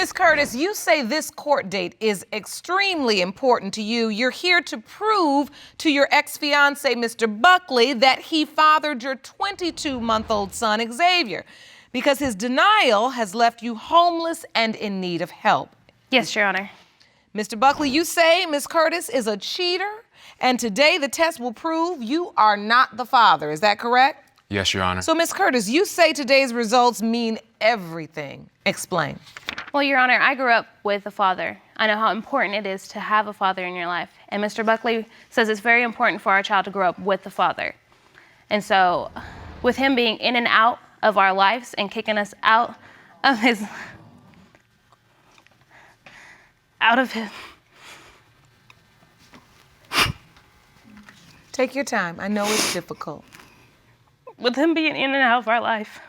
Ms. Curtis, you say this court date is extremely important to you. You're here to prove to your ex-fiancé, Mr. Buckley, that he fathered your 22-month-old son, Xavier, because his denial has left you homeless and in need of help. Yes, Your Honor. Mr. Buckley, you say Ms. Curtis is a cheater, and today the test will prove you are not the father. Is that correct? Yes, Your Honor. So, Ms. Curtis, you say today's results mean everything. Explain. Well, Your Honor, I grew up with a father. I know how important it is to have a father in your life. And Mr. Buckley says it's very important for our child to grow up with the father. And so, with him being in and out of our lives and kicking us out of his... Take your time. I know it's difficult. With him being in and out of our life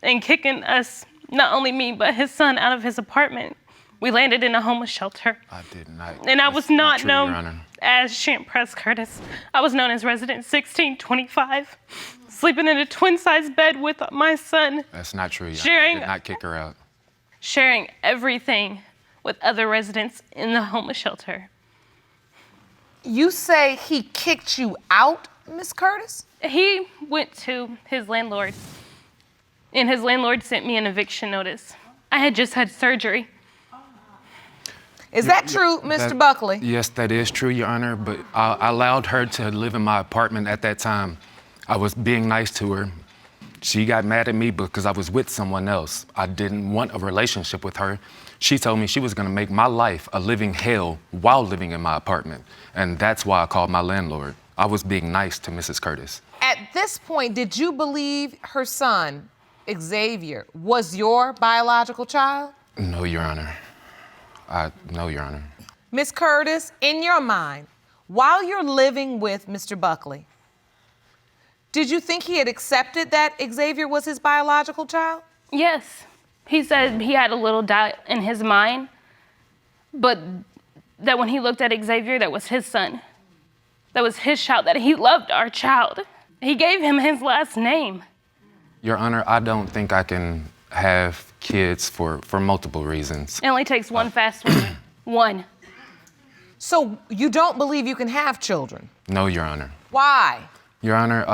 and kicking us, not only me, but his son out of his apartment, we landed in a homeless shelter. I did not. And I was not known Your Honor. as Childress Curtis. I was known as resident 1625, sleeping in a twin-size bed with my son. That's not true, Your Honor. Sharing- I did not kick her out. Sharing everything with other residents in the homeless shelter. You say he kicked you out, Ms. Curtis? He went to his landlord, and his landlord sent me an eviction notice. I had just had surgery. Is that true, Mr. Buckley? Yes, that is true, Your Honor, but I allowed her to live in my apartment at that time. I was being nice to her. She got mad at me because I was with someone else. I didn't want a relationship with her. She told me she was gonna make my life a living hell while living in my apartment. And that's why I called my landlord. I was being nice to Mrs. Curtis. At this point, did you believe her son, Xavier, was your biological child? No, Your Honor. No, Your Honor. Ms. Curtis, in your mind, while you're living with Mr. Buckley, did you think he had accepted that Xavier was his biological child? Yes, he said he had a little doubt in his mind, but that when he looked at Xavier, that was his son. That was his child, that he loved our child. He gave him his last name. Your Honor, I don't think I can have kids for multiple reasons. It only takes one fast one. One. So you don't believe you can have children? No, Your Honor. Why? Your Honor,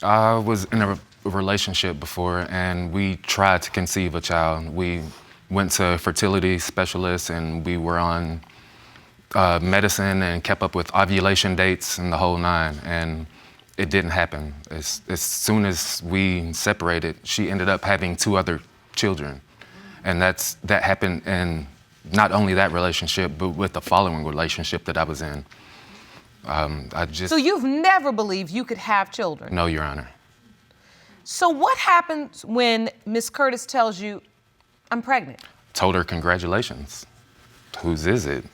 I was in a relationship before and we tried to conceive a child. We went to fertility specialists and we were on medicine and kept up with ovulation dates and the whole nine, and it didn't happen. As soon as we separated, she ended up having 2 other children. And that happened in not only that relationship, but with the following relationship that I was in. So you've never believed you could have children? No, Your Honor. So what happens when Miss Curtis tells you, I'm pregnant? Told her, congratulations. Whose is it?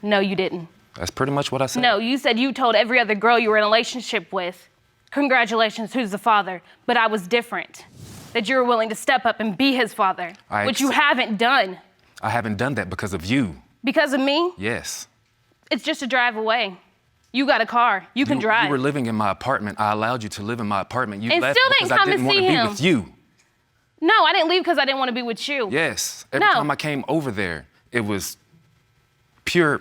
No, you didn't. That's pretty much what I said. No, you said you told every other girl you were in a relationship with, congratulations, who's the father? But I was different. That you were willing to step up and be his father, which you haven't done. I haven't done that because of you. Because of me? Yes. It's just a drive away. You got a car. You can drive. You were living in my apartment. I allowed you to live in my apartment. You And left still because didn't come I and didn't want see to be him. with you. No, I didn't leave because I didn't want to be with you. Yes. Every No. time I came over there, it was pure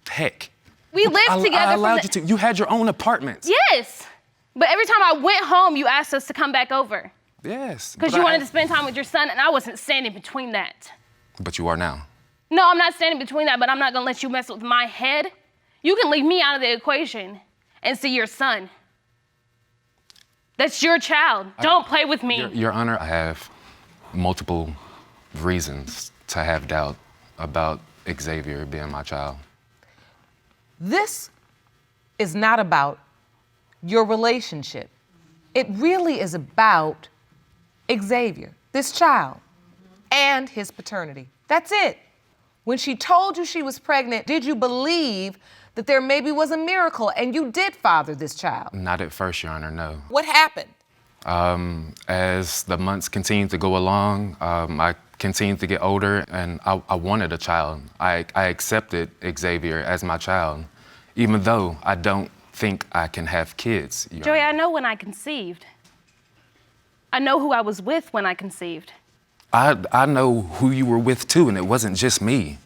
heck. We lived together. I allowed you to. You had your own apartment. Yes. But every time I went home, you asked us to come back over. Yes. Because you wanted to spend time with your son, and I wasn't standing between that. But you are now. No, I'm not standing between that, but I'm not going to let you mess with my head. You can leave me out of the equation and see your son. That's your child. Don't play with me. Your Honor, I have multiple reasons to have doubt about Xavier being my child. This is not about your relationship. It really is about Xavier, this child, and his paternity. That's it. When she told you she was pregnant, did you believe that there maybe was a miracle and you did father this child? Not at first, Your Honor, no. What happened? As the months continued to go along, I continued to get older and I wanted a child. I accepted Xavier as my child, even though I don't think I can have kids. Your Joey, Honor. I know when I conceived. I know who I was with when I conceived. I know who you were with too, and it wasn't just me.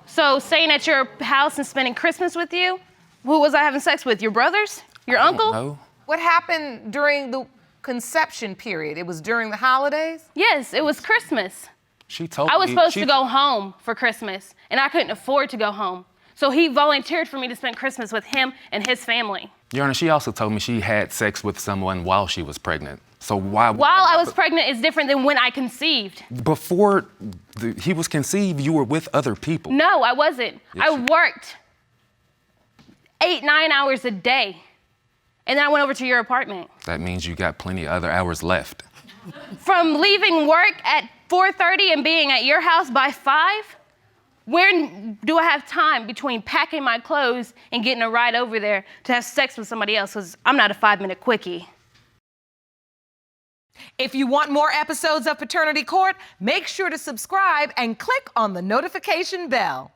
So staying at your house and spending Christmas with you? Who was I having sex with? Your brothers? Your uncle? No. What happened during the conception period? It was during the holidays? Yes, it was Christmas. She told me. I was supposed to go home for Christmas, and I couldn't afford to go home. So he volunteered for me to spend Christmas with him and his family. Your Honor, she also told me she had sex with someone while she was pregnant. So why? While I was pregnant is different than when I conceived. Before he was conceived, you were with other people. No, I wasn't. Yes, I worked 8-9 hours a day, and then I went over to your apartment. That means you got plenty of other hours left. From leaving work at 4:30 and being at your house by 5, where do I have time between packing my clothes and getting a ride over there to have sex with somebody else? Because I'm not a 5-minute quickie. If you want more episodes of Paternity Court, make sure to subscribe and click on the notification bell.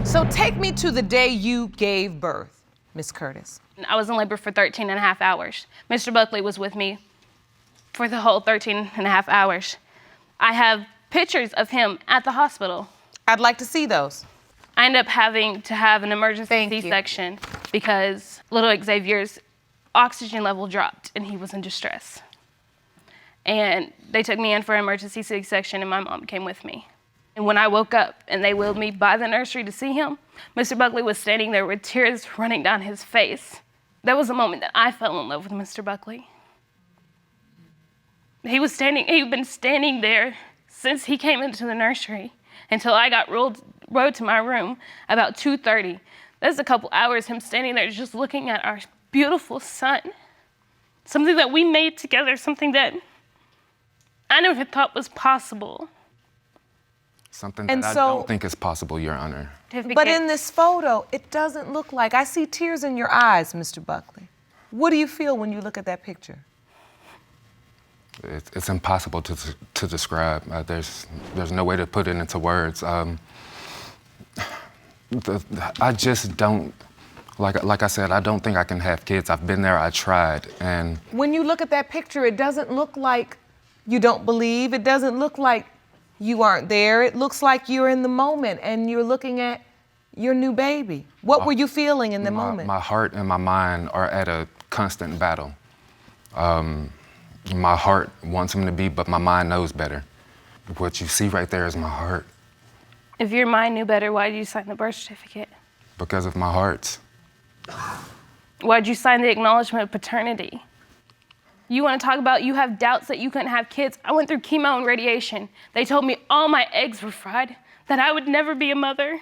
So take me to the day you gave birth, Miss Curtis. I was in labor for 13 and a half hours. Mr. Buckley was with me for the whole 13 and a half hours. I have pictures of him at the hospital. I'd like to see those. I ended up having to have an emergency Thank you. C-section because little Xavier's oxygen level dropped and he was in distress. And they took me in for an emergency C-section and my mom came with me. And when I woke up and they wheeled me by the nursery to see him, Mr. Buckley was standing there with tears running down his face. That was the moment that I fell in love with Mr. Buckley. He'd been standing there since he came into the nursery until I got rode to my room about 2:30. That's a couple hours, him standing there just looking at our beautiful son. Something that we made together, something that I never thought was possible. Something that I don't think is possible, Your Honor. But in this photo, it doesn't look like, I see tears in your eyes, Mr. Buckley. What do you feel when you look at that picture? It's impossible to describe. There's no way to put it into words. I just don't, like I said, I don't think I can have kids. I've been there, I tried, and... When you look at that picture, it doesn't look like you don't believe. It doesn't look like you aren't there. It looks like you're in the moment and you're looking at your new baby. What were you feeling in the moment? My heart and my mind are at a constant battle. My heart wants him to be, but my mind knows better. What you see right there is my heart. If your mind knew better, why did you sign the birth certificate? Because of my heart's. Why did you sign the acknowledgement of paternity? You want to talk about you have doubts that you couldn't have kids? I went through chemo and radiation. They told me all my eggs were fried, that I would never be a mother.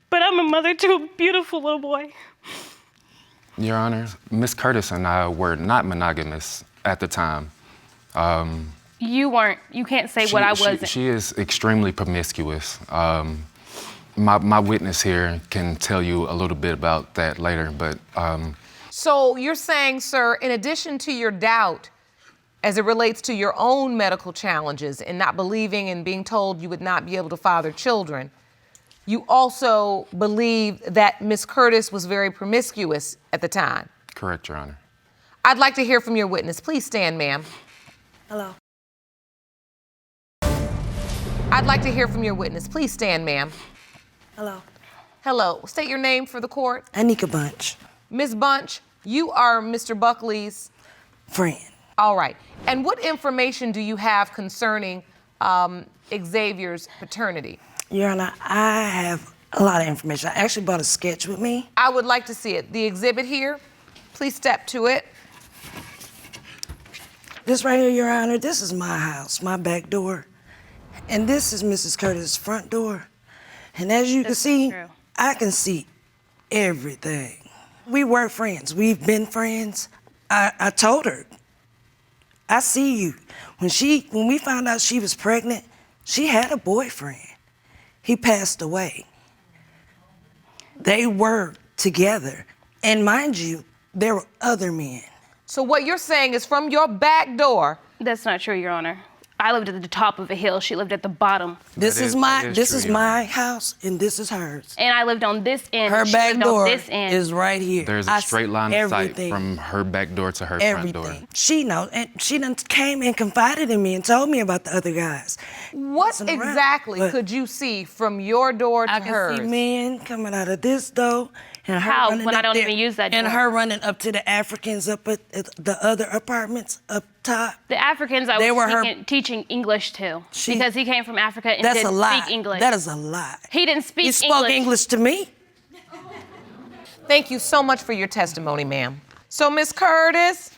But I'm a mother to a beautiful little boy. Your Honor, Miss Curtis and I were not monogamous at the time. You weren't. You can't say what I wasn't. She is extremely promiscuous. My witness here can tell you a little bit about that later, but... So you're saying, sir, in addition to your doubt as it relates to your own medical challenges and not believing and being told you would not be able to father children, you also believe that Miss Curtis was very promiscuous at the time? Correct, Your Honor. I'd like to hear from your witness. Please stand, ma'am. Hello. I'd like to hear from your witness. Please stand, ma'am. Hello. Hello. State your name for the court. Anika Bunch. Ms. Bunch, you are Mr. Buckley's Friend. All right. And what information do you have concerning Xavier's paternity? Your Honor, I have a lot of information. I actually brought a sketch with me. I would like to see it. The exhibit here, please step to it. This right here, Your Honor, this is my house, my back door. And this is Mrs. Curtis' front door. And as you can see, true. I can see everything. We were friends. We've been friends. I told her, I see you. When we found out she was pregnant, she had a boyfriend. He passed away. They were together. And mind you, there were other men. So what you're saying is from your back door. That's not true, Your Honor. I lived at the top of a hill. She lived at the bottom. This is true, my house, and this is hers. And I lived on this end. Her she back lived door on this end. is right here. There's a straight line of sight from her back door to her front door. She knows, and she done came and confided in me and told me about the other guys. What exactly could you see from your door to I could hers? see men coming out of this door, and her How? running When I up don't there, even use that and door. her running up to the Africans up at the other apartments up top. The Africans I They was were her- teaching English to because he came from Africa and That's a didn't lie. speak English. That is a lie. He didn't speak He spoke English to me. Thank you so much for your testimony, ma'am. So, Ms. Curtis,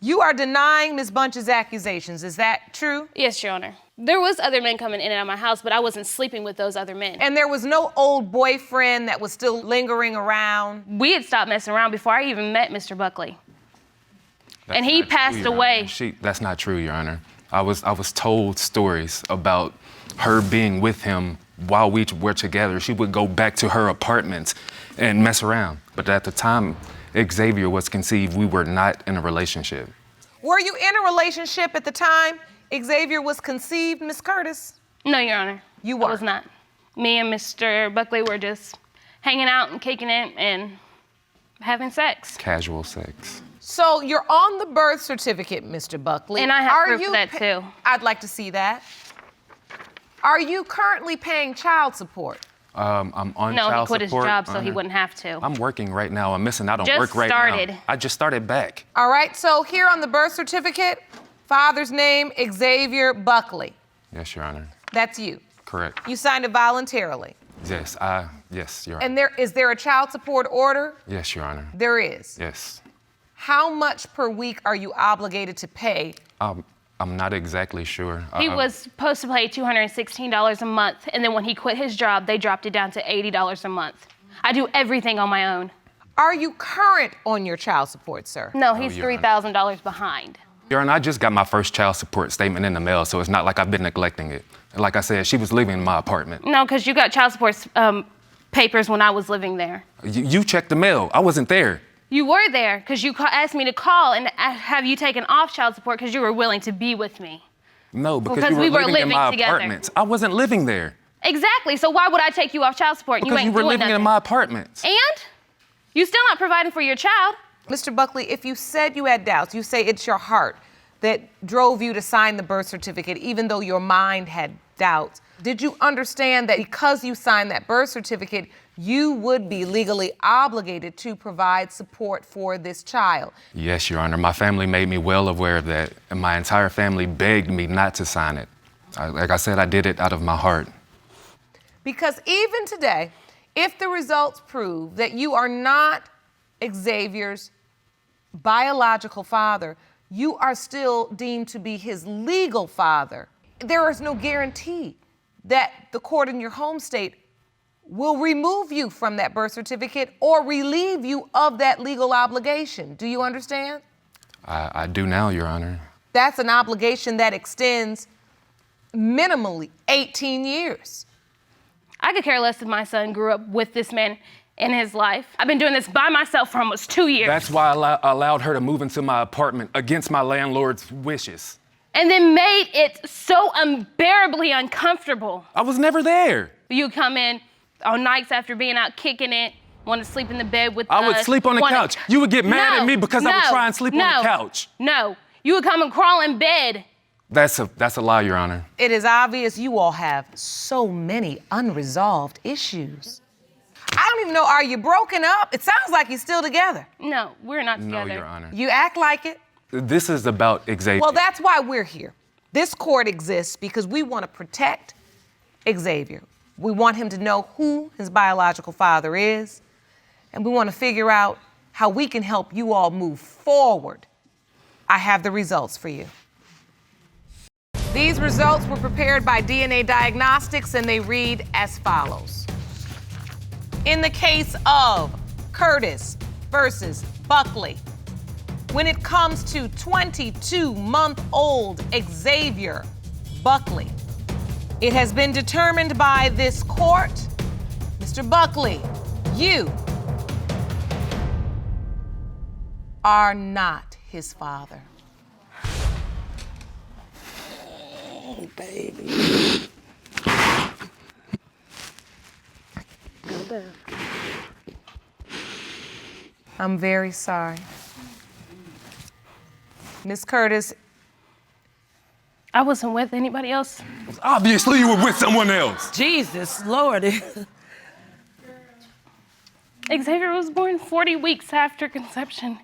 you are denying Ms. Bunch's accusations. Is that true? Yes, Your Honor. There was other men coming in and out of my house, but I wasn't sleeping with those other men. And there was no old boyfriend that was still lingering around? We had stopped messing around before I even met Mr. Buckley. And he That's not passed true, Your away. Honor. That's not true, Your Honor. I was told stories about her being with him while we were together. She would go back to her apartment and mess around. But at the time Xavier was conceived, we were not in a relationship. Were you in a relationship at the time Xavier was conceived, Ms. Curtis? No, Your Honor. You were? I was not. Me and Mr. Buckley were just hanging out and kicking it and having sex. Casual sex. So you're on the birth certificate, Mr. Buckley. And I have Are proof you of that too. I'd like to see that. Are you currently paying child support? I'm on No, he child quit his support, job so he Honor. wouldn't have to. I'm working right now. I'm missing out on Just work right started. now. I just started back. All right, so here on the birth certificate, father's name, Xavier Buckley. Yes, Your Honor. That's you. Correct. You signed it voluntarily. Yes, yes, Your Honor. And is there a child support order? Yes, Your Honor. There is. Yes. How much per week are you obligated to pay? I'm not exactly sure. He was supposed to pay $216 a month, and then when he quit his job, they dropped it down to $80 a month. I do everything on my own. Are you current on your child support, sir? No, he's Your Honor. $3,000 behind. Your Honor, I just got my first child support statement in the mail, so it's not like I've been neglecting it. And like I said, she was living in my apartment. No, because you got child support papers when I was living there. You checked the mail. I wasn't there. You were there because you asked me to call and have you taken off child support because you were willing to be with me. No, because Because you were we were living in living my together. apartment. I wasn't living there. Exactly. So why would I take you off child support? Because You you ain't were doing living nothing. in my apartment. And you still not providing for your child. Mr. Buckley, if you said you had doubts, you say it's your heart that drove you to sign the birth certificate, even though your mind had doubts. Did you understand that because you signed that birth certificate, you would be legally obligated to provide support for this child? Yes, Your Honor. My family made me well aware of that, and my entire family begged me not to sign it. Like I said, I did it out of my heart. Because even today, if the results prove that you are not Xavier's biological father, you are still deemed to be his legal father. There is no guarantee that the court in your home state will remove you from that birth certificate or relieve you of that legal obligation. Do you understand? I do now, Your Honor. That's an obligation that extends minimally 18 years. I could care less if my son grew up with this man in his life. I've been doing this by myself for almost 2 years. That's why I allowed her to move into my apartment against my landlord's wishes. And then made it so unbearably uncomfortable. I was never there. You come in on nights after being out kicking it, want to sleep in the bed with us. I would sleep on the couch. You would get mad at me because I would try and sleep on the couch. No, you would come and crawl in bed. That's a lie, Your Honor. It is obvious you all have so many unresolved issues. I don't even know, are you broken up? It sounds like you're still together. No, we're not No, together. Your Honor. You act like it. This is about Xavier. Well, that's why we're here. This court exists because we want to protect Xavier. We want him to know who his biological father is, and we want to figure out how we can help you all move forward. I have the results for you. These results were prepared by DNA Diagnostics, and they read as follows. In the case of Curtis versus Buckley, when it comes to 22-month-old Xavier Buckley, it has been determined by this court, Mr. Buckley, you are not his father. Oh, baby. Go down. I'm very sorry. Miss Curtis, I wasn't with anybody else. Obviously, you were with someone else. Jesus, Lord. Xavier was born 40 weeks after conception.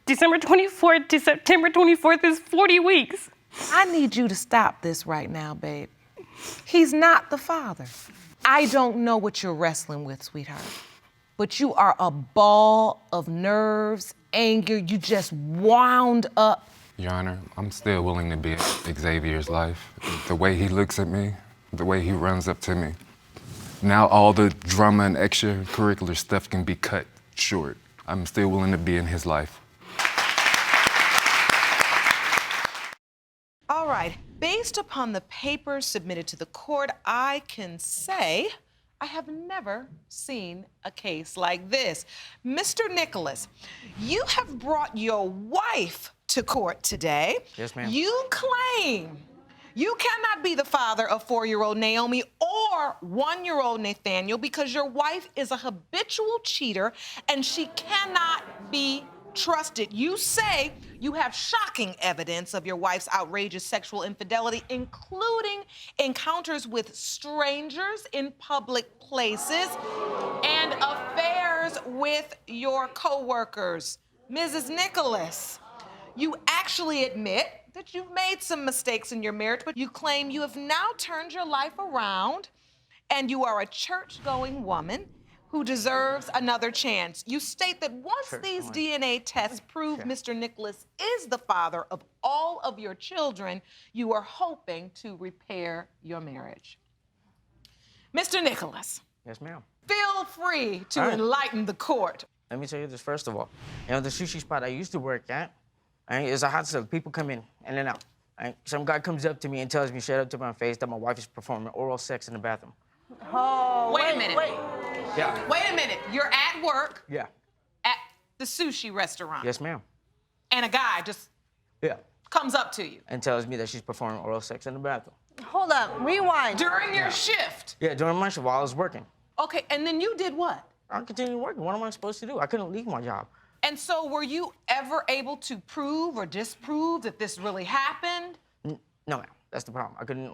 December 24th to September 24th is 40 weeks. I need you to stop this right now, babe. He's not the father. I don't know what you're wrestling with, sweetheart, but you are a ball of nerves, anger. You just wound up. Your Honor, I'm still willing to be in Xavier's life. The way he looks at me, the way he runs up to me. Now all the drama and extracurricular stuff can be cut short. I'm still willing to be in his life. All right, based upon the papers submitted to the court, I can say I have never seen a case like this. Mr. Nicholas, you have brought your wife to court today. Yes, ma'am. You claim you cannot be the father of 4-year-old Naomi or 1-year-old Nathaniel because your wife is a habitual cheater and she cannot be trusted. You say you have shocking evidence of your wife's outrageous sexual infidelity, including encounters with strangers in public places and affairs with your co-workers. Mrs. Nicholas, you actually admit that you've made some mistakes in your marriage, but you claim you have now turned your life around and you are a church-going woman who deserves another chance. You state that once these DNA tests prove Mr. Nicholas is the father of all of your children, you are hoping to repair your marriage. Mr. Nicholas. Yes, ma'am. Feel free to enlighten the court. Let me tell you this first of all. You know, the sushi spot I used to work at, it's a hot stuff. People come in and out. Some guy comes up to me and tells me straight up to my face that my wife is performing oral sex in the bathroom. Oh, wait a minute. Yeah. Wait a minute. You're at work Yeah. at the sushi restaurant. Yes, ma'am. And a guy just comes up to you. And tells me that she's performing oral sex in the bathroom. Hold up, rewind. During your shift. Yeah, during my shift while I was working. Okay, and then you did what? I continued working. What am I supposed to do? I couldn't leave my job. And so were you ever able to prove or disprove that this really happened? No, ma'am. That's the problem. I couldn't,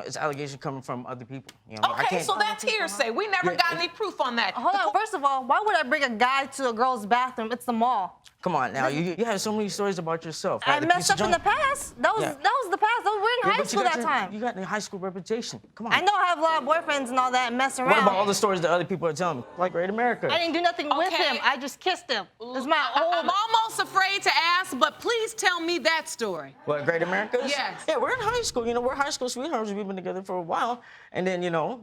it's allegations coming from other people. You know, I Okay, can't... so that's hearsay. We never got any proof on that. Hold on, first of all, why would I bring a guy to a girl's bathroom? It's the mall. Come on, now, you have so many stories about yourself. I Right? messed up in the past. That was the past. We're in high school that time. You got a high school reputation. Come on. I know I have a lot of boyfriends and all that and mess around. What about all the stories that other people are telling me? Like Great America. I didn't do nothing with him. I just kissed him. It's my whole... I'm almost afraid to ask, but please tell me that story. What, Great America? Yes. Yeah, we're in high school. You know, we're high school sweethearts. We've been together for a while. And then, you know,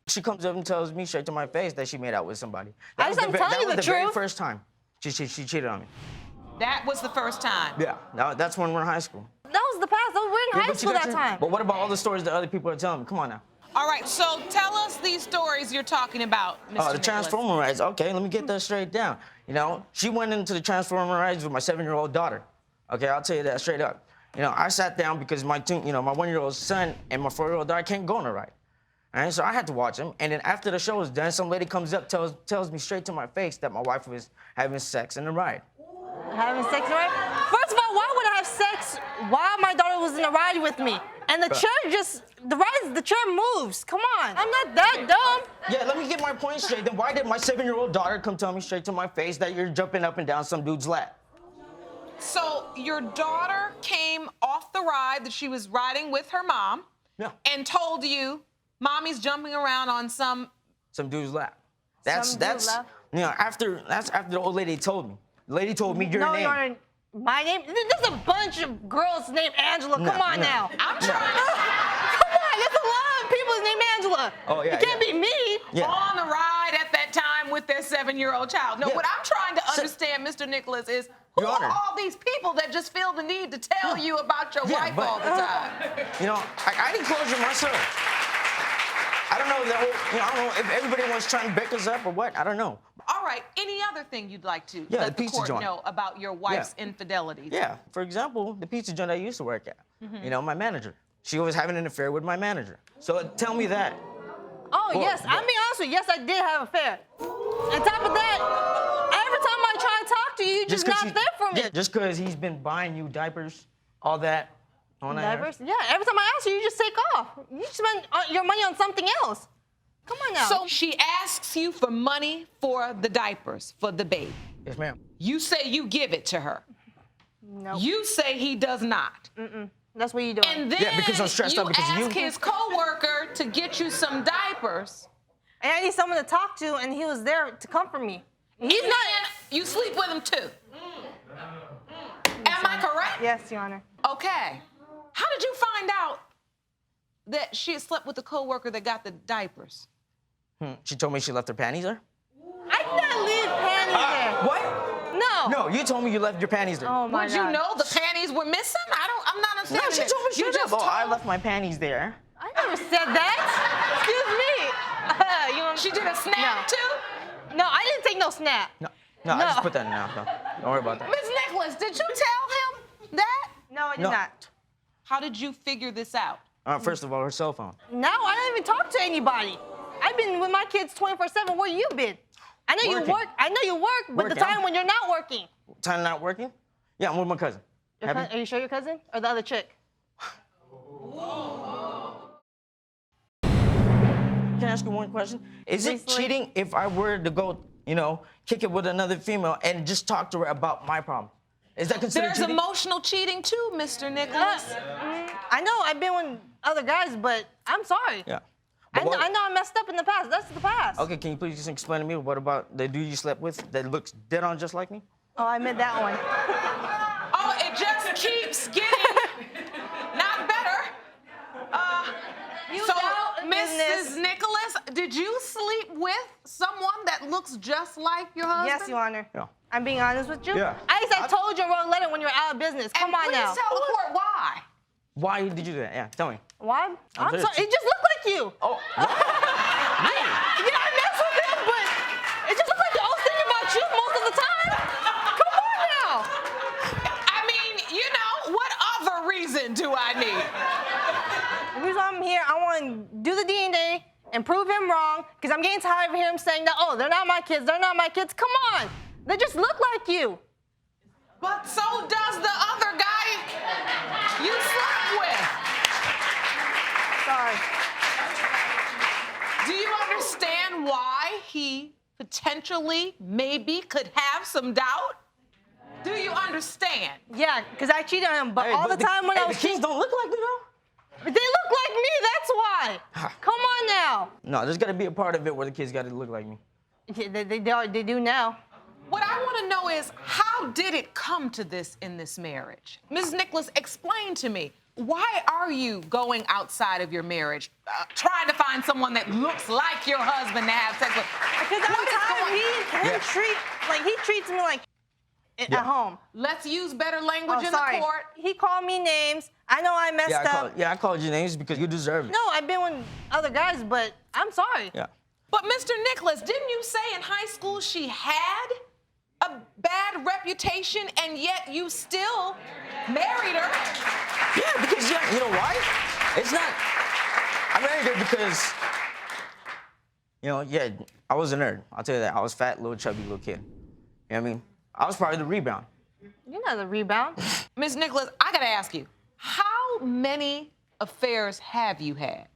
she comes up and tells me straight to my face that she made out with somebody. I'm telling you the truth. That was the very first time she cheated on me. That was the first time. Yeah, that's when we're in high school. That was the past. We're in high school that time. But what about all the stories that other people are telling me? Come on now. All right, so tell us these stories you're talking about, Mr. The Nicholas. transformer rides. Okay, let me get that straight down. You know, she went into the transformer rides with my 7-year-old daughter. Okay, I'll tell you that straight up. You know, I sat down because my 1-year-old son and my 4-year-old daughter can't go on a ride. All right, so I had to watch them. And then after the show was done, some lady comes up, tells me straight to my face that my wife was having sex in the ride. Having sex, right? First of all, why would I have sex while my daughter was in the ride with me? And the chair moves. Come on. I'm not that dumb. Yeah, let me get my point straight. Then why did my 7-year-old daughter come tell me straight to my face that you're jumping up and down some dude's lap? So your daughter came off the ride that she was riding with her mom and told you, Mommy's jumping around on some dude's lap. That's you know, after the old lady told me. The lady told me your name. My name? There's a bunch of girls named Angela. Come on now. I'm trying to... Come on, there's a lot of people named Angela. Oh, yeah. It can't be me. On the ride at that time with their 7-year-old child. No, what I'm trying to understand, Mr. Nicholas, is who are all these people that just feel the need to tell you about your wife all the time? You know, I didn't close it myself. I don't know I don't know if everybody wants to try and back us up or what. I don't know. All right. Any other thing you'd like to let the court know about your wife's infidelities? Yeah. For example, the pizza joint I used to work at. You know, my manager. she was having an affair with my manager. So tell me that. Oh, yes. I'm being honest with you. Yes, I did have an affair. On top of that, every time I try to talk to you, you're just not there for me. Yeah, just because he's been buying you diapers, all that. Diapers? Yeah, every time I ask you, you just take off. You spend your money on something else. Come on now. So she asks you for money for the diapers for the baby. Yes, ma'am. You say you give it to her. No. You say he does not. That's what you're doing. And then Yeah, because I'm stressed out because ask his coworker to get you some diapers. And I need someone to talk to, and he was there to comfort me. He's not. You sleep with him too. Am I correct? Yes, Your Honor. Okay. How did you find out that she had slept with the coworker that got the diapers? She told me she left her panties there. I did not leave panties there. What? No. No, you told me you left your panties there. Oh my Would God. you know the panties were missing? I'm not No, understanding. she told me she you just told. I told. left my panties there. I never said that. Excuse me. You want... She did a snap too? No, I didn't take no snap. No, I just put that in now. No, don't worry about that. Miss Nicholas, did you tell him that? No, I did No. not. How did you figure this out? First of all, her cell phone. No, I don't even talk to anybody. I've been with my kids 24/7. Where you been? I know you Working. work. I know you work, but the Working. time when you're not working. Time not working? Yeah, I'm with my cousin. Are you sure your cousin or the other chick? Can I ask you one question? Is it Recently- cheating if I were to go, kick it with another female and just talk to her about my problem? Is that considered There's cheating? emotional cheating too, Mr. Nicholas. I know I've been with other guys, but I'm sorry. Yeah. I But what- know I messed up in the past. That's the past. Okay, can you please just explain to me what about the dude you slept with that looks dead on just like me? Oh, I meant that one. Oh, it just keeps getting not better. You So, doubt Mrs. goodness. Nicholas, did you sleep with someone that looks just like your husband? Yes, Your Honor. Yeah. I'm being honest with you. Yeah. I told you I wrote a letter when you were out of business. And Come on please now. tell the court why. Why did you do that? Yeah, tell me. Why? I'm very sorry. It just looked like you. Oh, Yeah, I mess with him, but it just looks like I was thinking about you most of the time. Come on now. I mean, what other reason do I need? The reason I'm here, I want to do the DNA and prove him wrong, because I'm getting tired of hearing him saying that, oh, they're not my kids, they're not my kids. Come on. They just look like you. But so does the other guy you slept with. Sorry. Do you understand why he potentially, maybe, could have some doubt? Do you understand? Yeah, because I cheated on him, but Hey, all but the time when I was the kids cheating, don't look like me though. they look like me, that's why. Come on now. No, there's got to be a part of it where the kids got to look like me. Yeah, they do now. What I want to know is, how did it come to this in this marriage? Ms. Nicholas, explain to me, why are you going outside of your marriage, trying to find someone that looks like your husband to have sex with? Because I'm tired of he treats me like at home. Let's use better language in Sorry. the court. He called me names. I know I messed up. I called you names because you deserve it. No, I've been with other guys, but I'm sorry. Yeah. But Mr. Nicholas, didn't you say in high school she had a bad reputation and yet you still married her? Yeah, because you know why? It's not. I married her because, I was a nerd. I'll tell you that. I was fat, little chubby, little kid. You know what I mean? I was probably the rebound. You're not the rebound. Ms. Nicholas, I gotta ask you, how many affairs have you had?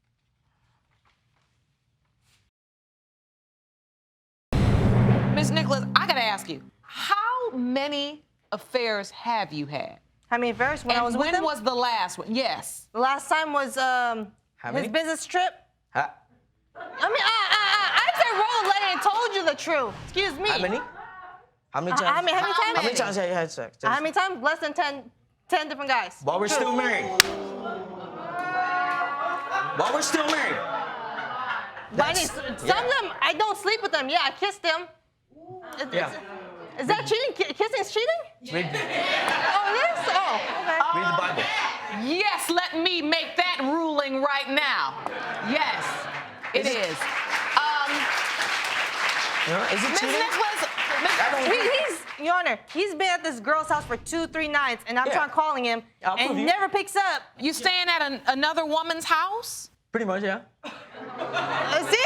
Ms. Nicholas, I gotta ask you, how many affairs have you had? How many affairs when I was And with him? when was the last one? Yes. The last time was How his many? business trip. Huh? I mean, I said wrote a letter and told you the truth. Excuse me. How many? How many times? How many times? How many times have you had sex? How many times? Less than 10 different guys. While we're still married. While we're still married. But some of them, I don't sleep with them. Yeah, I kissed them. Yeah. Is that cheating? Kissing is cheating? Read, Oh, it is? Oh, okay. read the Bible. Yes, let me make that ruling right now. Yes, it is. Is it Ms. cheating? Nicholas, I don't- He's, Your Honor, he's been at this girl's house for 2-3 nights, and I'm Yeah. trying calling him, I'll and prove he you. never picks up. You staying at another woman's house? Pretty much, yeah. See?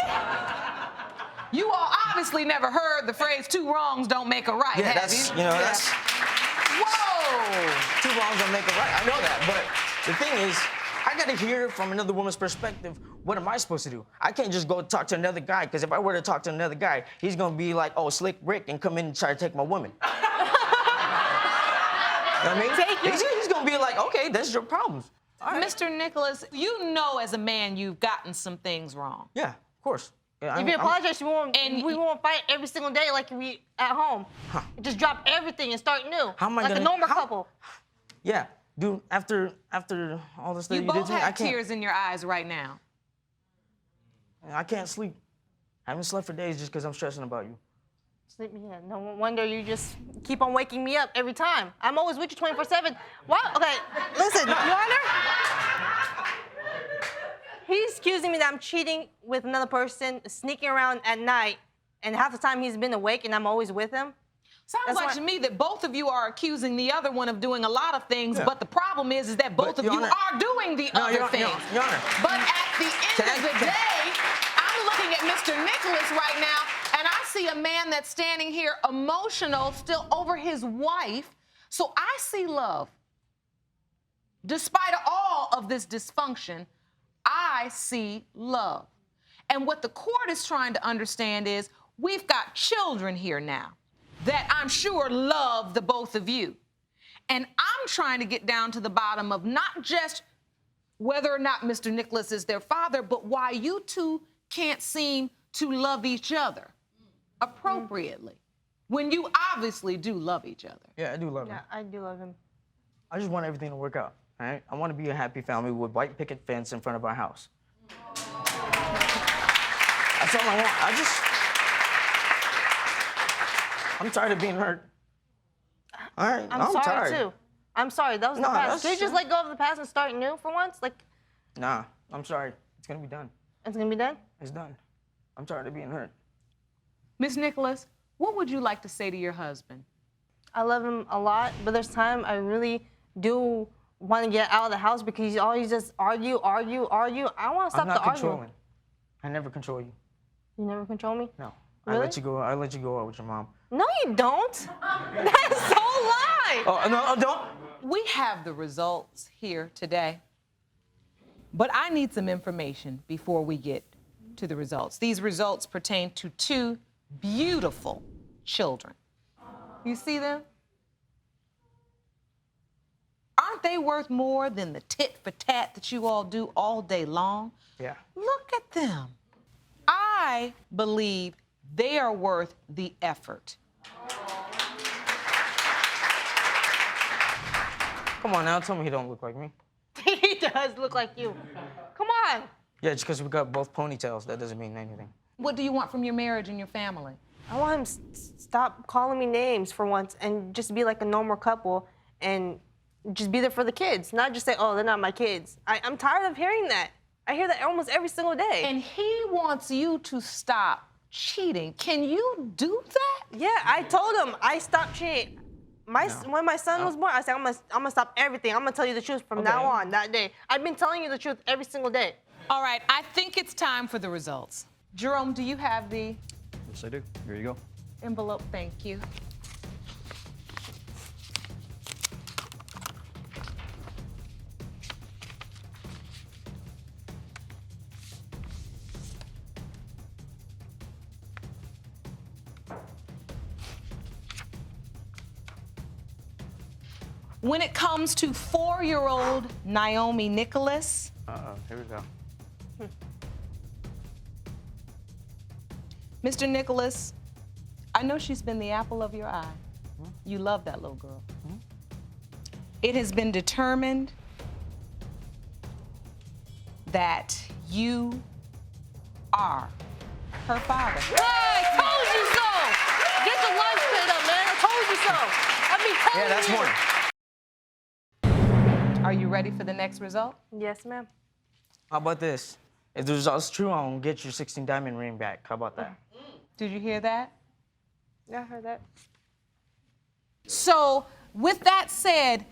You all obviously never heard the phrase "two wrongs don't make a right." Yeah, have that's, you? you know, that's Whoa! 2 wrongs don't make a right. I know that, but the thing is, I gotta hear from another woman's perspective. What am I supposed to do? I can't just go talk to another guy, because if I were to talk to another guy, he's gonna be like, oh, Slick Rick, and come in and try to take my woman. You know what I mean? Take your- He's gonna be like, okay, that's your problems. All right. Mr. Nicholas, you know as a man you've gotten some things wrong. Yeah, of course. Yeah, If you apologize, we And won't fight every single day like we at home. Just drop everything and start new. How am I like gonna- a normal how- couple. Yeah, dude, after all the stuff You you did both to me, I have can't. tears in your eyes right now. I can't sleep. I haven't slept for days just because I'm stressing about you. Sleep me in. No wonder you just keep on waking me up every time. I'm always with you 24/7. What? Okay, listen, Your Honor. He's accusing me that I'm cheating with another person, sneaking around at night, and half the time he's been awake and I'm always with him. Sounds That's like why- to me that both of you are accusing the other one of doing a lot of things, Yeah. but the problem is that both But, of Your you Honor- are doing the No, other Your things. Your Honor. But at the end Can of I- the can- day, I'm looking at Mr. Nicholas right now, and I see a man that's standing here emotional still over his wife. So I see love. Despite all of this dysfunction, I see love. And what the court is trying to understand is we've got children here now that I'm sure love the both of you. And I'm trying to get down to the bottom of not just whether or not Mr. Nicholas is their father, but why you two can't seem to love each other appropriately when you obviously do love each other. Yeah, I do love him. Yeah, I do love him. I just want everything to work out, all right? I want to be a happy family with white picket fence in front of our house. That's all I want. I'm tired of being hurt. All right, I'm sorry tired. too. I'm sorry. That was the No, past. that's- Can you just let go of the past and start new for once? Like, Nah, I'm sorry. It's gonna be done. it's gonna be done? It's done. I'm tired of being hurt. Miss Nicholas, what would you like to say to your husband? I love him a lot, but there's time I really do want to get out of the house because he's always just argue. I want to stop I'm not the arguing. controlling. I never control you. You never control me? No. Really? I let you go out with your mom. No, you don't. That's so lie. Oh, no, don't. We have the results here today, but I need some information before we get to the results. These results pertain to two beautiful children. You see them? Aren't they worth more than the tit for tat that you all do all day long? Yeah. Look at them. I believe they are worth the effort. Come on now, tell me he don't look like me. He does look like you. Come on. Yeah, just because we got both ponytails, that doesn't mean anything. What do you want from your marriage and your family? I want him to stop calling me names for once and just be like a normal couple and just be there for the kids, not just say, oh, they're not my kids. I'm tired of hearing that. I hear that almost every single day. And he wants you to stop cheating. Can you do that? Yeah, I told him I stopped cheating. When my son was born, I said, I'm gonna stop everything. I'm gonna tell you the truth from now on, that day. I've been telling you the truth every single day. All right, I think it's time for the results. Jerome, do you have the Yes, I do. Here you go. envelope? Thank you. When it comes to 4-year-old Naomi Nicholas, Here we go. Mr. Nicholas, I know she's been the apple of your eye. You love that little girl. It has been determined that you are her father. I told you so. Get the lunch plate up, man. I told you so. I've been telling you. Yeah, that's more. Are you ready for the next result? Yes, ma'am. How about this? If the result's true, I'm gonna get your 16 diamond ring back. How about that? Did you hear that? Yeah, I heard that. So, with that said,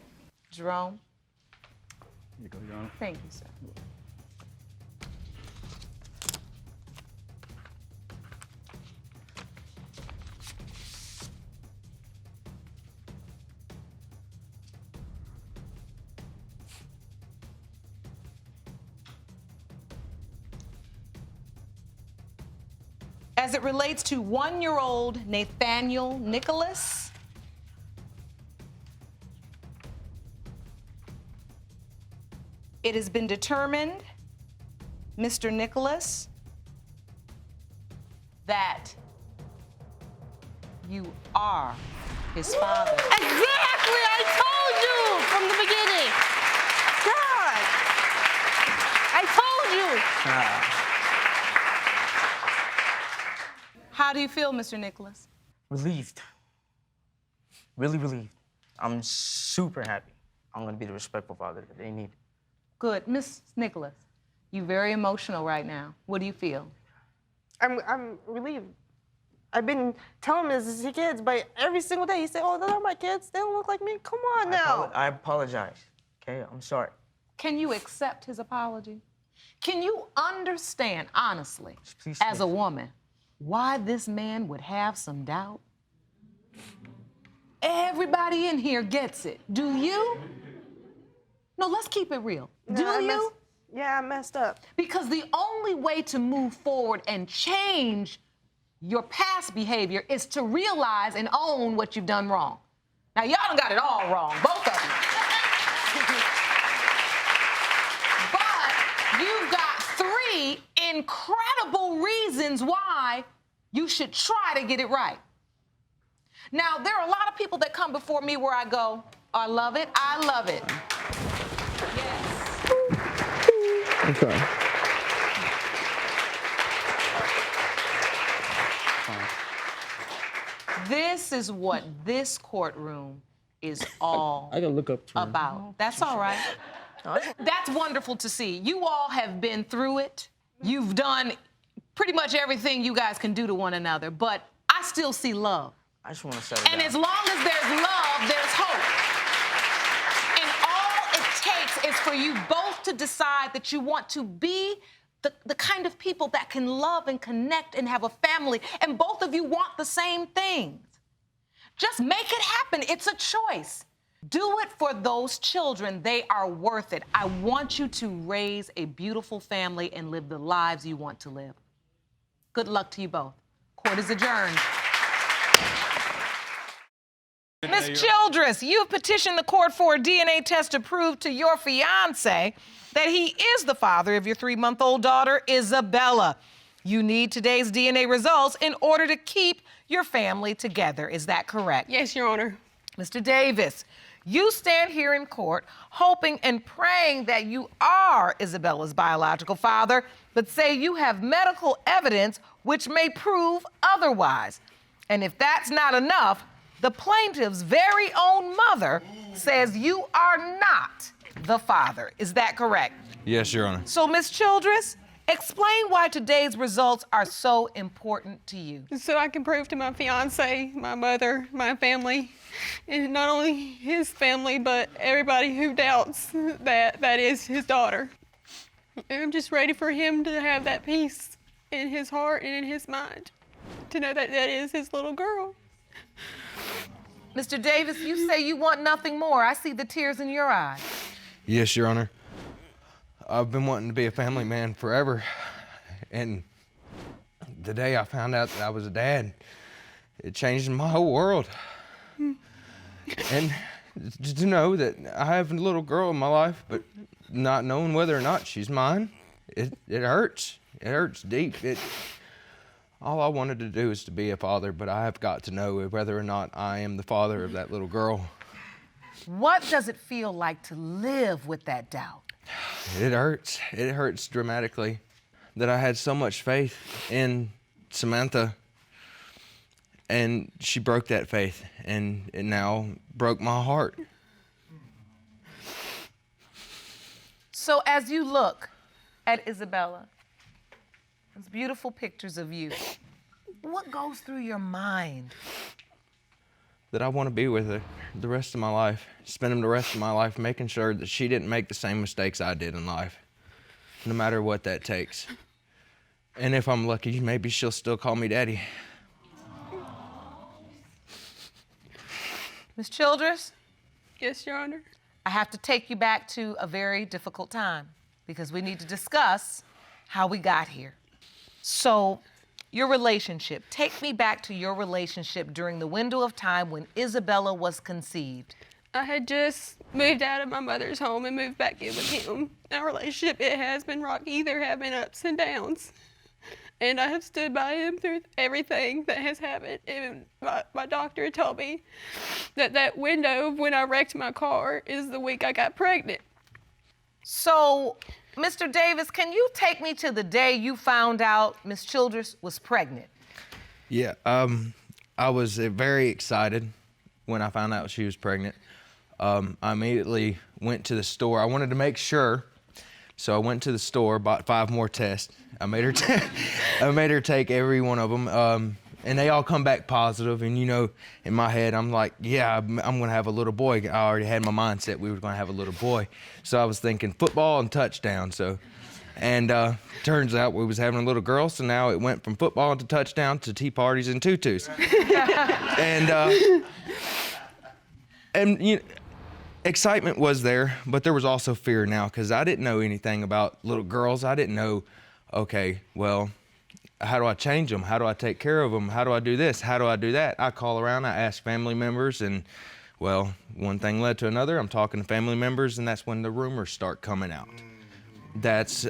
Jerome. Here you go, Your Honor. Thank you, sir. As it relates to 1-year-old Nathaniel Nicholas, it has been determined, Mr. Nicholas, that you are his father. Exactly, I told you from the beginning. God, I told you. How do you feel, Mr. Nicholas? Relieved. Really relieved. I'm super happy. I'm gonna be the respectful father that they need. Good. Miss Nicholas, you're very emotional right now. What do you feel? I'm relieved. I've been telling him this is his kids, but every single day he said, "Oh, they're not my kids. They don't look like me." Come on now. I apologize. Okay, I'm sorry. Can you accept his apology? Can you understand, honestly, Please, as a woman, why this man would have some doubt? Everybody in here gets it. Do you? No, let's keep it real. Do you? Yeah, I messed up. Because the only way to move forward and change your past behavior is to realize and own what you've done wrong. Now, y'all done got it all wrong, both of you. But you've got 3 incredible reasons why you should try to get it right. Now, there are a lot of people that come before me where I go, I love it, I love it. Yes. Okay. This is what this courtroom is all I gotta look up to him. about. That's all right. That's wonderful to see. You all have been through it. You've done pretty much everything you guys can do to one another, but I still see love. I just want to settle And down. as long as there's love, there's hope. And all it takes is for you both to decide that you want to be the kind of people that can love and connect and have a family, and both of you want the same things. Just make it happen. It's a choice. Do it for those children. They are worth it. I want you to raise a beautiful family and live the lives you want to live. Good luck to you both. Court is adjourned. Miss Childress, you have petitioned the court for a DNA test to prove to your fiancé that he is the father of your 3-month-old daughter, Isabella. You need today's DNA results in order to keep your family together. Is that correct? Yes, Your Honor. Mr. Davis, you stand here in court hoping and praying that you are Isabella's biological father, but say you have medical evidence which may prove otherwise. And if that's not enough, the plaintiff's very own mother says you are not the father. Is that correct? Yes, Your Honor. So, Ms. Childress, explain why today's results are so important to you. So I can prove to my fiance, my mother, my family, and not only his family, but everybody who doubts that that is his daughter. And I'm just ready for him to have that peace in his heart and in his mind, to know that that is his little girl. Mr. Davis, you say you want nothing more. I see the tears in your eyes. Yes, Your Honor. I've been wanting to be a family man forever. And the day I found out that I was a dad, it changed my whole world. And just to know that I have a little girl in my life, but not knowing whether or not she's mine, it hurts. It hurts deep. All I wanted to do is to be a father, but I have got to know whether or not I am the father of that little girl. What does it feel like to live with that doubt? It hurts. It hurts dramatically that I had so much faith in Samantha, and she broke that faith, and it now broke my heart. So as you look at Isabella, those beautiful pictures of you, what goes through your mind? that I want to be with her the rest of my life, spending the rest of my life making sure that she didn't make the same mistakes I did in life, no matter what that takes. And if I'm lucky, maybe she'll still call me daddy. Ms. Childress, Yes, Your Honor. I have to take you back to a very difficult time because we need to discuss how we got here. So, your relationship. Take me back to your relationship during the window of time when Isabella was conceived. I had just moved out of my mother's home and moved back in with him. Our relationship, it has been rocky. There have been ups and downs. And I have stood by him through everything that has happened. And my doctor had told me that that window of when I wrecked my car is the week I got pregnant. So, Mr. Davis, can you take me to the day you found out Ms. Childress was pregnant? Yeah, I was very excited when I found out she was pregnant. I immediately went to the store. I wanted to make sure, so I went to the store, bought 5 more tests. I made her take every one of them, and they all come back positive. And you know, in my head, I'm like, yeah, I'm gonna have a little boy. I already had my mindset we were gonna have a little boy, so I was thinking football and touchdown. So, and turns out we was having a little girl. So now it went from football to touchdown to tea parties and tutus, and you know, excitement was there, but there was also fear now because I didn't know anything about little girls. I didn't know, okay, well, how do I change them? How do I take care of them? How do I do this? How do I do that? I call around, I ask family members, and well, one thing led to another. I'm talking to family members, and that's when the rumors start coming out. That's,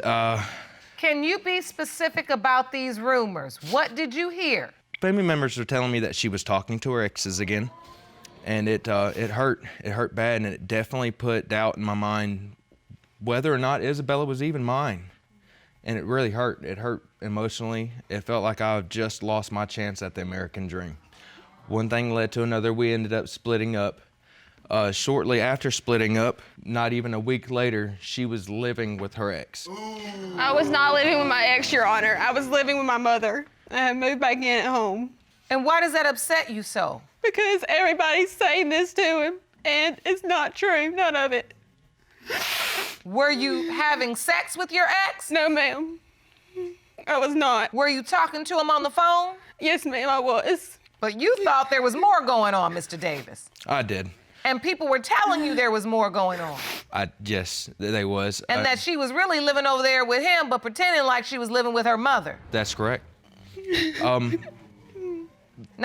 Can you be specific about these rumors? What did you hear? family members are telling me that she was talking to her exes again, and it hurt bad, and it definitely put doubt in my mind whether or not Isabella was even mine. And it really hurt. It hurt emotionally. It felt like I just lost my chance at the American dream. One thing led to another. We ended up splitting up. Shortly after splitting up, not even a week later, she was living with her ex. I was not living with my ex, Your Honor. I was living with my mother. I had moved back in at home. And why does that upset you so? Because everybody's saying this to him, and it's not true, none of it. Were you having sex with your ex? No, ma'am. I was not. Were you talking to him on the phone? Yes, ma'am, I was. But you thought there was more going on, Mr. Davis. I did. And people were telling you there was more going on. Yes, they was. And that she was really living over there with him, but pretending like she was living with her mother. That's correct. Now,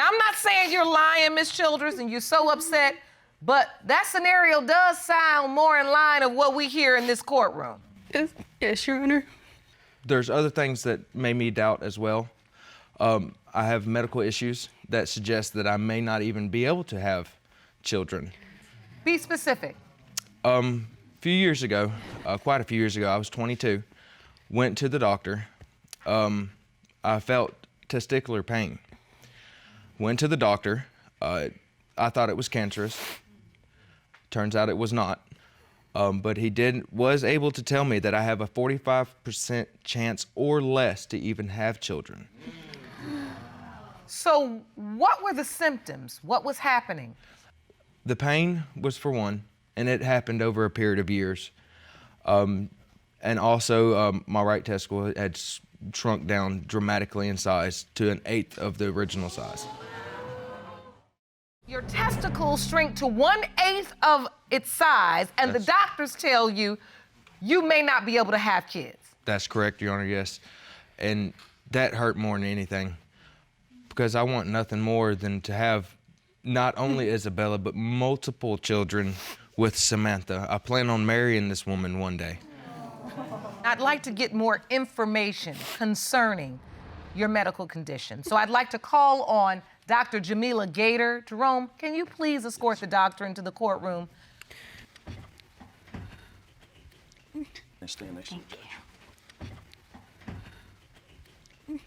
I'm not saying you're lying, Miss Childress, and you're so upset, but that scenario does sound more in line of what we hear in this courtroom. Yes, Your Honor. There's other things that made me doubt as well. I have medical issues that suggest that I may not even be able to have children. Be specific. A few years ago, quite a few years ago, I was 22, went to the doctor. I felt testicular pain. Went to the doctor. I thought it was cancerous. Turns out it was not. But he was able to tell me that I have a 45% chance or less to even have children. So what were the symptoms? What was happening? The pain was for one, and it happened over a period of years. And also, my right testicle had shrunk down dramatically in size to 1/8 of the original size. Your testicles shrink to 1/8 of its size, and the doctors tell you you may not be able to have kids. That's correct, Your Honor, yes. And that hurt more than anything, because I want nothing more than to have not only Isabella, but multiple children with Samantha. I plan on marrying this woman one day. I'd like to get more information concerning your medical condition. So I'd like to call on Dr. Jamila Gator. Jerome, can you please escort the doctor into the courtroom? Stand next to the judge.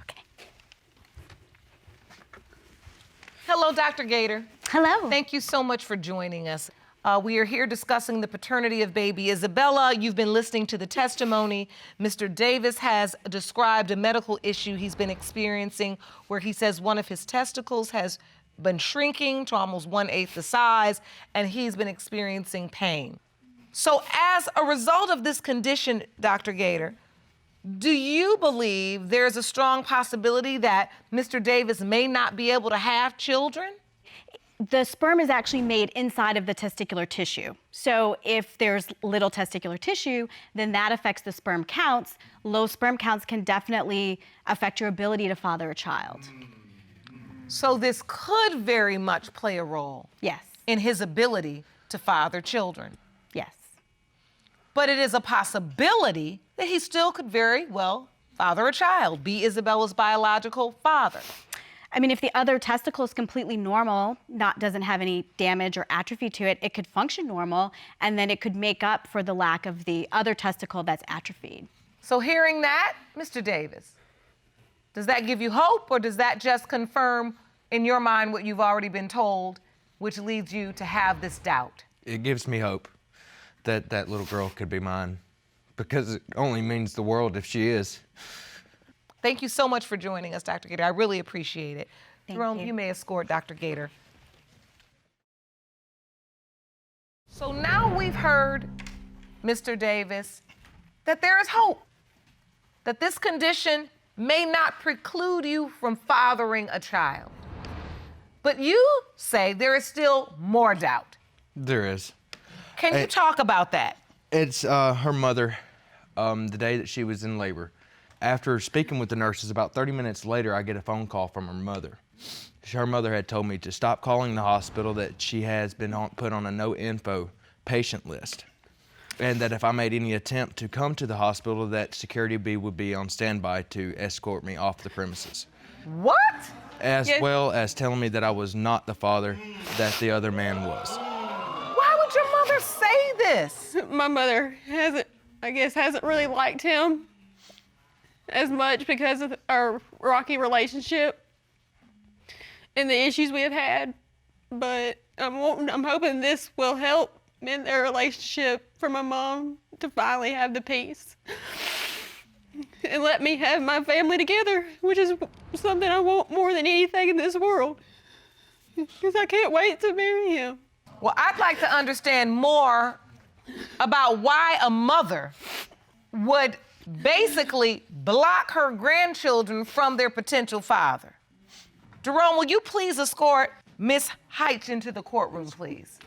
Okay. Hello, Dr. Gator. Hello. Thank you so much for joining us. We are here discussing the paternity of baby Isabella. You've been listening to the testimony. Mr. Davis has described a medical issue he's been experiencing where he says one of his testicles has been shrinking to almost 1/8 the size, and he's been experiencing pain. So as a result of this condition, Dr. Gator, do you believe there's a strong possibility that Mr. Davis may not be able to have children? The sperm is actually made inside of the testicular tissue. So if there's little testicular tissue, then that affects the sperm counts. Low sperm counts can definitely affect your ability to father a child. So this could very much play a role Yes, in his ability to father children. yes. But it is a possibility that he still could very well father a child, be Isabella's biological father. I mean, if the other testicle is completely normal, doesn't have any damage or atrophy to it, it could function normal, and then it could make up for the lack of the other testicle that's atrophied. So hearing that, Mr. Davis, does that give you hope, or does that just confirm in your mind what you've already been told, which leads you to have this doubt? It gives me hope that that little girl could be mine, because it only means the world if she is. Thank you so much for joining us, Dr. Gator. I really appreciate it. Thank Jerome, you. you may escort Dr. Gator. So now we've heard, Mr. Davis, that there is hope, that this condition may not preclude you from fathering a child. But you say there is still more doubt. There is. Can you talk about that? It's her mother, the day that she was in labor. After speaking with the nurses, about 30 minutes later, I get a phone call from her mother. Her mother had told me to stop calling the hospital, that she has been put on a no-info patient list, and that if I made any attempt to come to the hospital, that security would be on standby to escort me off the premises. What? As well as telling me that I was not the father that the other man was. Why would your mother say this? My mother hasn't really liked him as much because of our rocky relationship and the issues we have had. But I'm hoping this will help mend their relationship for my mom to finally have the peace and let me have my family together, which is something I want more than anything in this world, because I can't wait to marry him. Well, I'd like to understand more about why a mother would basically block her grandchildren from their potential father. Jerome, will you please escort Miss Hyche into the courtroom, please?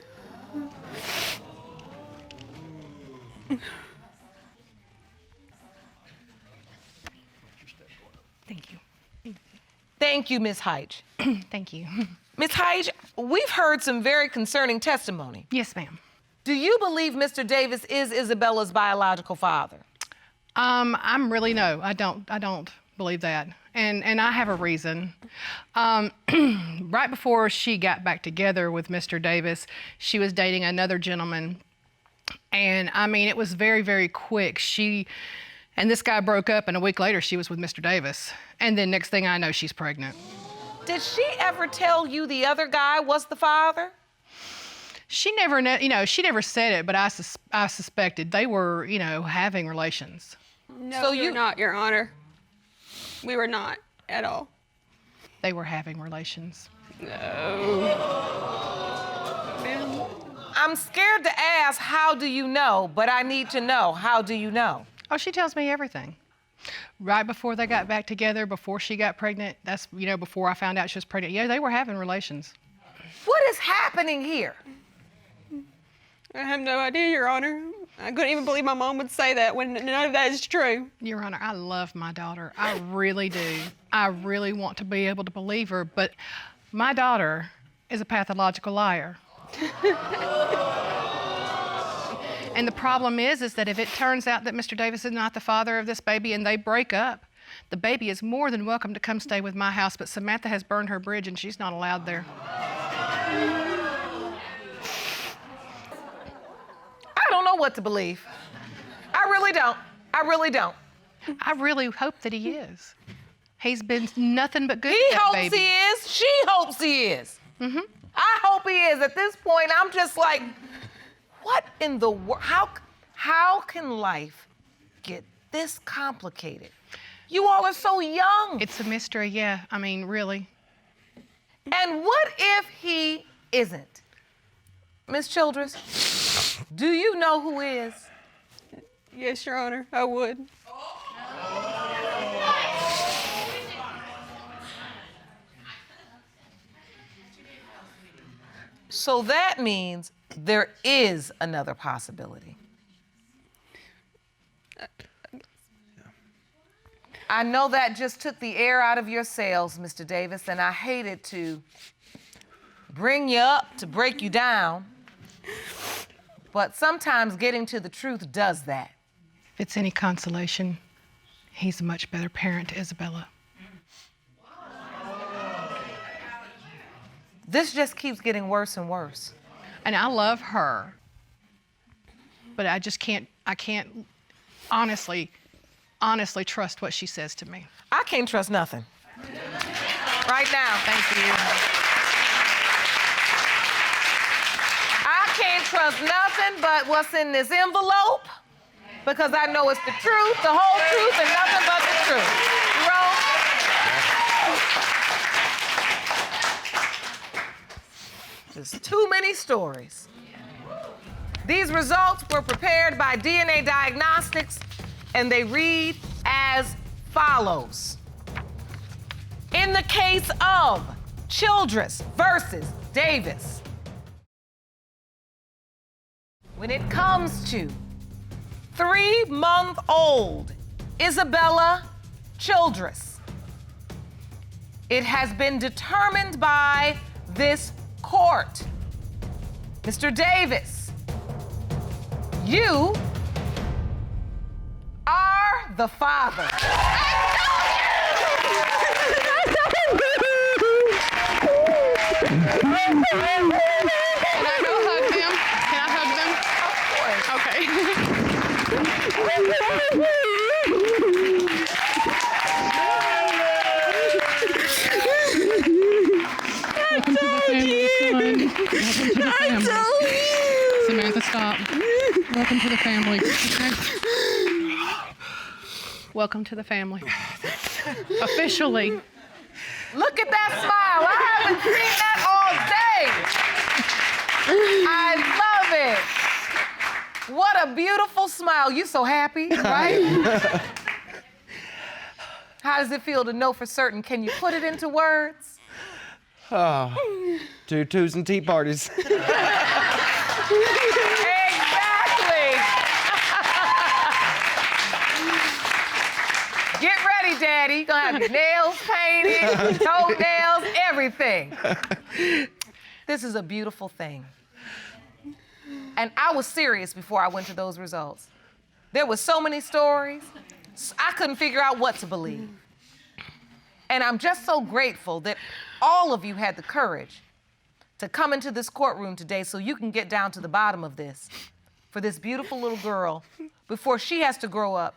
Thank you. Thank you, Miss Hyche. Thank you. Miss Hyche, we've heard some very concerning testimony. Yes, ma'am. Do you believe Mr. Davis is Isabella's biological father? I'm really no. I don't believe that, and I have a reason. Right before she got back together with Mr. Davis, she was dating another gentleman, and I mean it was very, very quick. And this guy broke up, and a week later she was with Mr. Davis, and then next thing I know, she's pregnant. Did she ever tell you the other guy was the father? She never, she never said it, but I suspected they were, having relations. No, So you're not, Your Honor. We were not at all. They were having relations. No. I'm scared to ask, how do you know? But I need to know, how do you know? Oh, she tells me everything. Right before they got back together, before she got pregnant, that's, before I found out she was pregnant. Yeah, they were having relations. What is happening here? I have no idea, Your Honor. I couldn't even believe my mom would say that when none of that is true. Your Honor, I love my daughter. I really do. I really want to be able to believe her, but my daughter is a pathological liar. And the problem is that if it turns out that Mr. Davis is not the father of this baby and they break up, the baby is more than welcome to come stay with my house, but Samantha has burned her bridge and she's not allowed there. I don't know what to believe. I really don't. I really don't. I really hope that he is. He's been nothing but good He to that hopes baby. he is. She hopes he is. Mm-hmm. I hope he is. At this point, I'm just like, what in the world? How can life get this complicated? You all are so young. It's a mystery, yeah. I mean, really. And what if he isn't? Miss Childress, do you know who is? Yes, Your Honor, I would. So that means there is another possibility. I know that just took the air out of your sails, Mr. Davis, and I hated to bring you up to break you down, but sometimes getting to the truth does that. If it's any consolation, he's a much better parent to Isabella. This just keeps getting worse and worse. And I love her, but I can't honestly trust what she says to me. I can't trust nothing. Right now. Thank you. I can't trust nothing but what's in this envelope, because I know it's the truth, the whole truth, and nothing but the truth. You wrong? There's too many stories. These results were prepared by DNA Diagnostics, and they read as follows. In the case of Childress versus Davis, when it comes to 3-month-old Isabella Childress, it has been determined by this court. Mr. Davis, you are the father. Can I go hug them? Can I hug them? Samantha, stop. Welcome to the family. Okay? Welcome to the family. Officially. Look at that smile. I haven't seen that all day. I love it. What a beautiful smile. You so happy, right? How does it feel to know for certain? Can you put it into words? Oh, 2 twos and tea parties. Exactly. Get ready, Daddy. You're gonna have your nails painted, toenails, everything. This is a beautiful thing. And I was serious before I went to those results. There were so many stories, I couldn't figure out what to believe. And I'm just so grateful that all of you had the courage to come into this courtroom today so you can get down to the bottom of this for this beautiful little girl before she has to grow up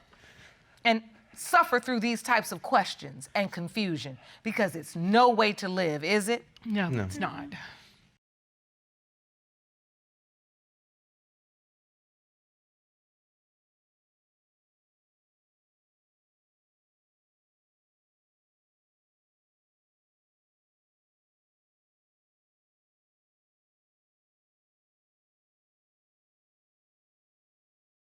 and suffer through these types of questions and confusion, because it's no way to live, is it? No, it's not.